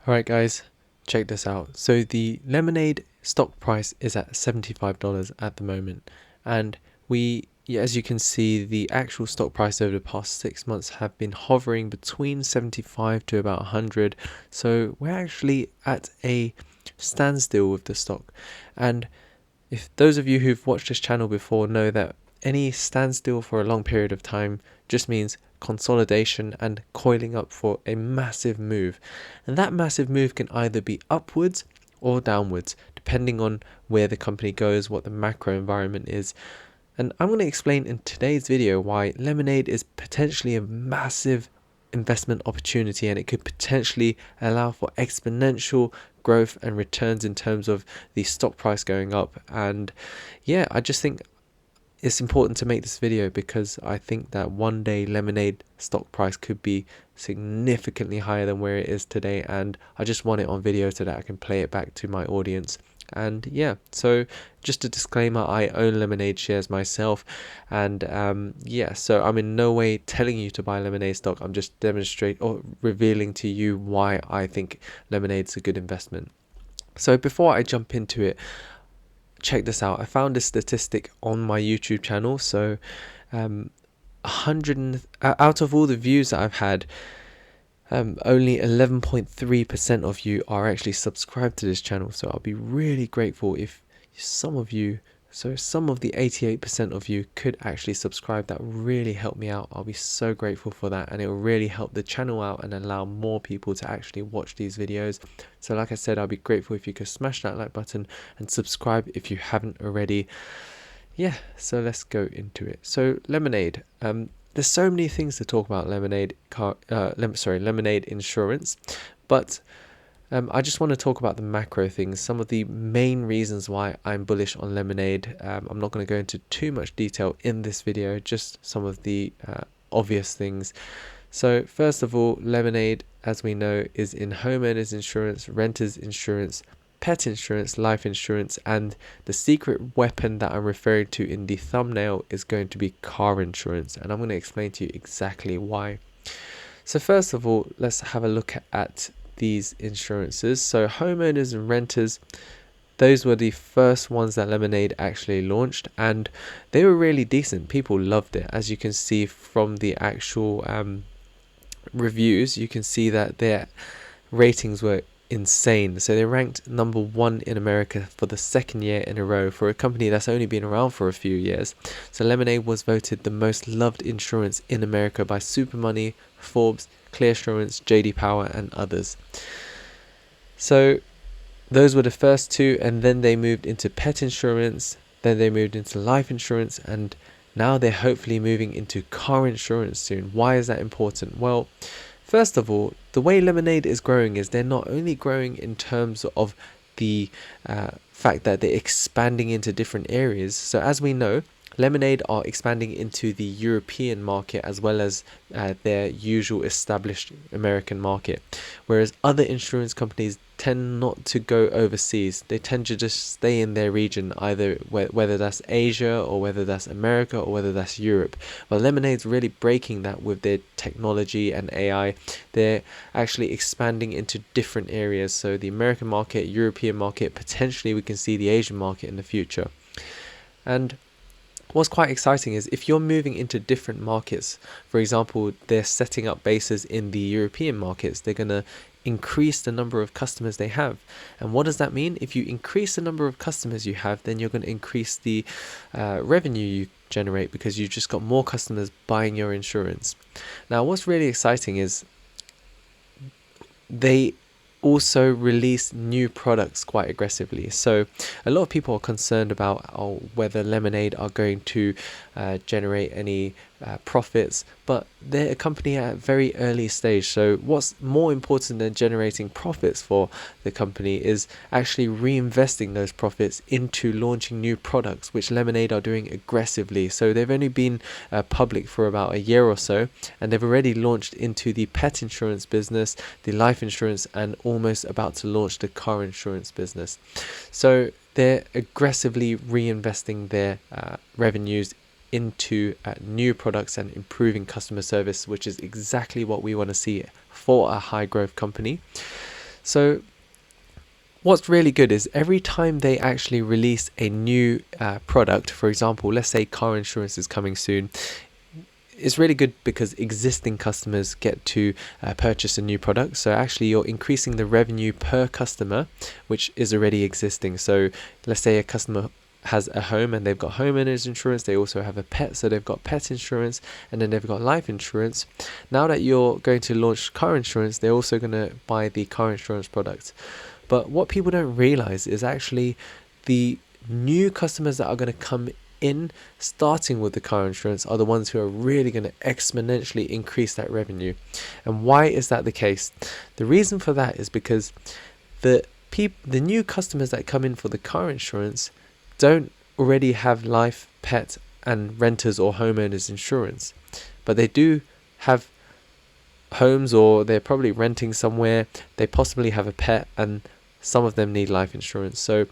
Alright guys, check this out. So the Lemonade stock price is at $75 at the moment, and as you can see, the actual stock price over the past 6 months have been hovering between 75 to about 100. So we're actually at a standstill with the stock. And if those of you who've watched this channel before know that any standstill for a long period of time just means consolidation and coiling up for a massive move. And that massive move can either be upwards or downwards, depending on where the company goes, what the macro environment is. And I'm going to explain in today's video why Lemonade is potentially a massive investment opportunity, and it could potentially allow for exponential growth and returns in terms of the stock price going up. And yeah, I just think it's important to make this video because I think that one day Lemonade stock price could be significantly higher than where it is today, and I just want it on video so that I can play it back to my audience. And yeah, so just a disclaimer, I own Lemonade shares myself, and yeah, so I'm in no way telling you to buy Lemonade stock. I'm just revealing to you why I think Lemonade's a good investment. So before I jump into it, check this out. I found this statistic on my YouTube channel. So 100 out of all the views that I've had, only 11.3% of you are actually subscribed to this channel. So I'll be really grateful if some of the 88% of you could actually subscribe. That would really help me out. I'll be so grateful for that, and it will really help the channel out and allow more people to actually watch these videos. So like I said, I'll be grateful if you could smash that like button and subscribe if you haven't already. Yeah, so let's go into it. So Lemonade, there's so many things to talk about Lemonade Lemonade insurance, but I just want to talk about the macro things, some of the main reasons why I'm bullish on Lemonade. I'm not going to go into too much detail in this video, just some of the obvious things. So first of all, Lemonade, as we know, is in homeowners insurance, renters insurance, pet insurance, life insurance, and the secret weapon that I'm referring to in the thumbnail is going to be car insurance, and I'm going to explain to you exactly why. So first of all, let's have a look at these insurances. So homeowners and renters, those were the first ones that Lemonade actually launched, and they were really decent. People loved it. As you can see from the actual reviews, you can see that their ratings were insane. So they ranked number 1 in America for the 2nd year in a row for a company that's only been around for a few years. So Lemonade was voted the most loved insurance in America by Supermoney, Forbes, Clearsurance, JD Power, and others. So those were the first two, and then they moved into pet insurance, then they moved into life insurance, and now they're hopefully moving into car insurance soon. Why is that important? Well, first of all, the way Lemonade is growing is they're not only growing in terms of the fact that they're expanding into different areas. So as we know, Lemonade are expanding into the European market as well as their usual established American market, whereas other insurance companies tend not to go overseas. They tend to just stay in their region, either whether that's Asia or whether that's America or whether that's Europe. But Lemonade's really breaking that with their technology and AI. They're actually expanding into different areas. So the American market, European market, potentially we can see the Asian market in the future. And what's quite exciting is if you're moving into different markets, for example, they're setting up bases in the European markets, they're going to increase the number of customers they have. And what does that mean? If you increase the number of customers you have, then you're going to increase the revenue you generate because you've just got more customers buying your insurance. Now, what's really exciting is they also release new products quite aggressively. So a lot of people are concerned about whether Lemonade are going to generate any profits, but they're a company at a very early stage. So what's more important than generating profits for the company is actually reinvesting those profits into launching new products, which Lemonade are doing aggressively. So they've only been public for about a year or so, and they've already launched into the pet insurance business, the life insurance, and almost about to launch the car insurance business. So they're aggressively reinvesting their revenues into new products and improving customer service, which is exactly what we want to see for a high growth company. So what's really good is every time they actually release a new product, for example, let's say car insurance is coming soon, it's really good because existing customers get to purchase a new product. So actually you're increasing the revenue per customer, which is already existing. So let's say a customer has a home and they've got homeowners insurance, they also have a pet, so they've got pet insurance, and then they've got life insurance. Now that you're going to launch car insurance, they're also going to buy the car insurance product. But what people don't realize is actually the new customers that are going to come in starting with the car insurance are the ones who are really going to exponentially increase that revenue. And why is that the case? The reason for that is because the new customers that come in for the car insurance don't already have life, pet and renters or homeowners insurance, but they do have homes, or they're probably renting somewhere, they possibly have a pet, and some of them need life insurance. So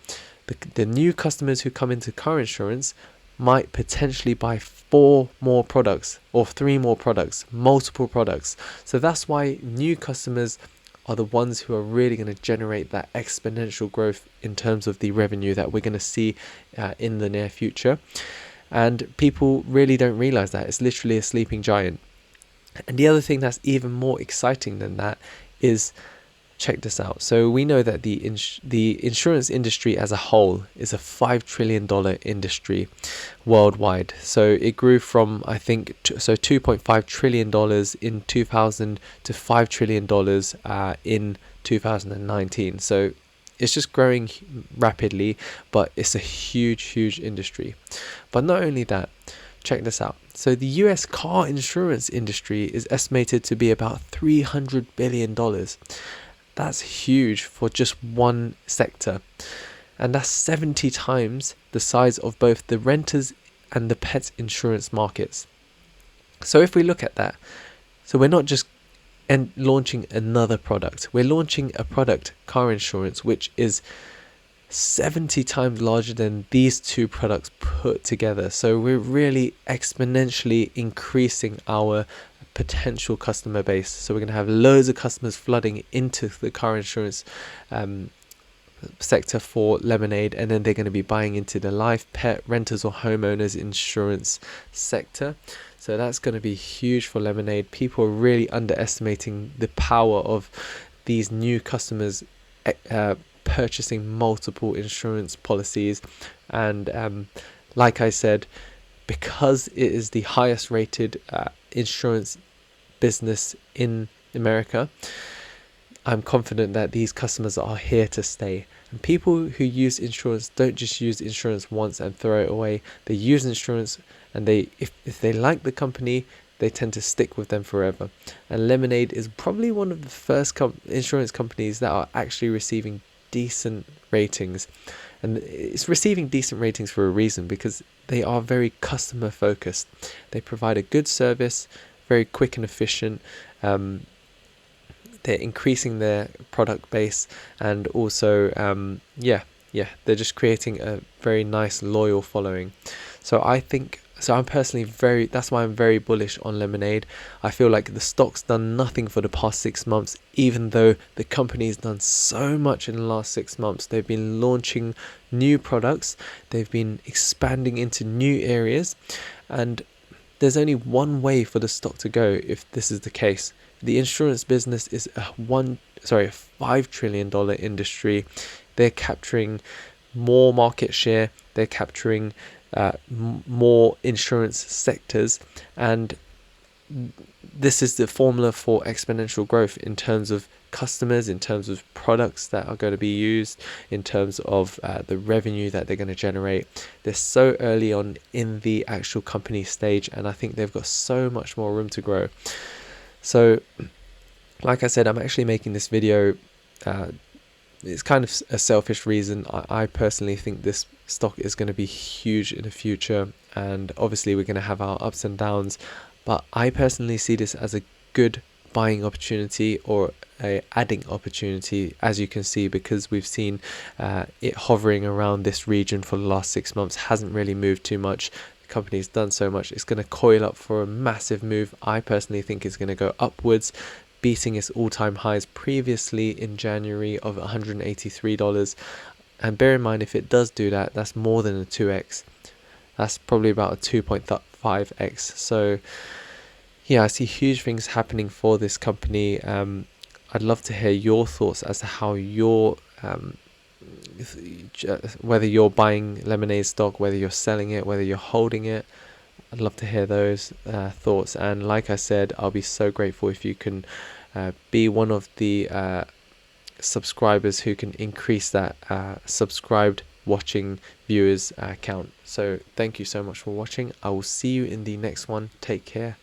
the new customers who come into car insurance might potentially buy 4 more products or 3 more products, multiple products. So that's why new customers are the ones who are really going to generate that exponential growth in terms of the revenue that we're going to see in the near future. And people really don't realize that. It's literally a sleeping giant. And the other thing that's even more exciting than that is, check this out. So we know that the insurance industry as a whole is a $5 trillion industry worldwide. So it grew from, I think, $2.5 trillion in 2000 to $5 trillion in 2019. So it's just growing rapidly, but it's a huge industry. But not only that, check this out. So the US car insurance industry is estimated to be about $300 billion. That's huge for just one sector. And that's 70 times the size of both the renters and the pet insurance markets. So if we look at that, so we're not just launching another product. We're launching a product, car insurance, which is 70 times larger than these 2 products put together. So we're really exponentially increasing our potential customer base. So we're going to have loads of customers flooding into the car insurance sector for Lemonade, and then they're going to be buying into the life, pet, renters or homeowners insurance sector. So that's going to be huge for Lemonade. People are really underestimating the power of these new customers purchasing multiple insurance policies. And like I said, because it is the highest rated insurance business in America, I'm confident that these customers are here to stay. And people who use insurance don't just use insurance once and throw it away. They use insurance, and if they like the company, they tend to stick with them forever. And Lemonade is probably one of the first insurance companies that are actually receiving decent ratings. And it's receiving decent ratings for a reason, because they are very customer focused. They provide a good service, very quick and efficient. They're increasing their product base, and also they're just creating a very nice loyal following. So I'm personally that's why I'm very bullish on Lemonade. I feel like the stock's done nothing for the past 6 months, even though the company's done so much in the last 6 months. They've been launching new products, they've been expanding into new areas, and there's only one way for the stock to go if this is the case. The insurance business is a $5 trillion industry. They're capturing more market share, they're capturing more insurance sectors, and this is the formula for exponential growth in terms of customers, in terms of products that are going to be used, in terms of the revenue that they're going to generate. They're so early on in the actual company stage, and I think they've got so much more room to grow. So like I said, I'm actually making this video, it's kind of a selfish reason. I personally think this stock is going to be huge in the future, and obviously we're going to have our ups and downs, but I personally see this as a good buying opportunity, or a adding opportunity, as you can see, because we've seen it hovering around this region for the last 6 months, hasn't really moved too much. The company's done so much, it's going to coil up for a massive move. I personally think it's going to go upwards beating its all-time highs previously in January of $183. And bear in mind, if it does do that, that's more than a 2x. That's probably about a 2.5x. So yeah, I see huge things happening for this company. I'd love to hear your thoughts as to how you're whether you're buying Lemonade stock, whether you're selling it, whether you're holding it. I'd love to hear those thoughts. And like I said, I'll be so grateful if you can be one of the subscribers who can increase that subscribed watching viewers count. So thank you so much for watching. I will see you in the next one. Take care.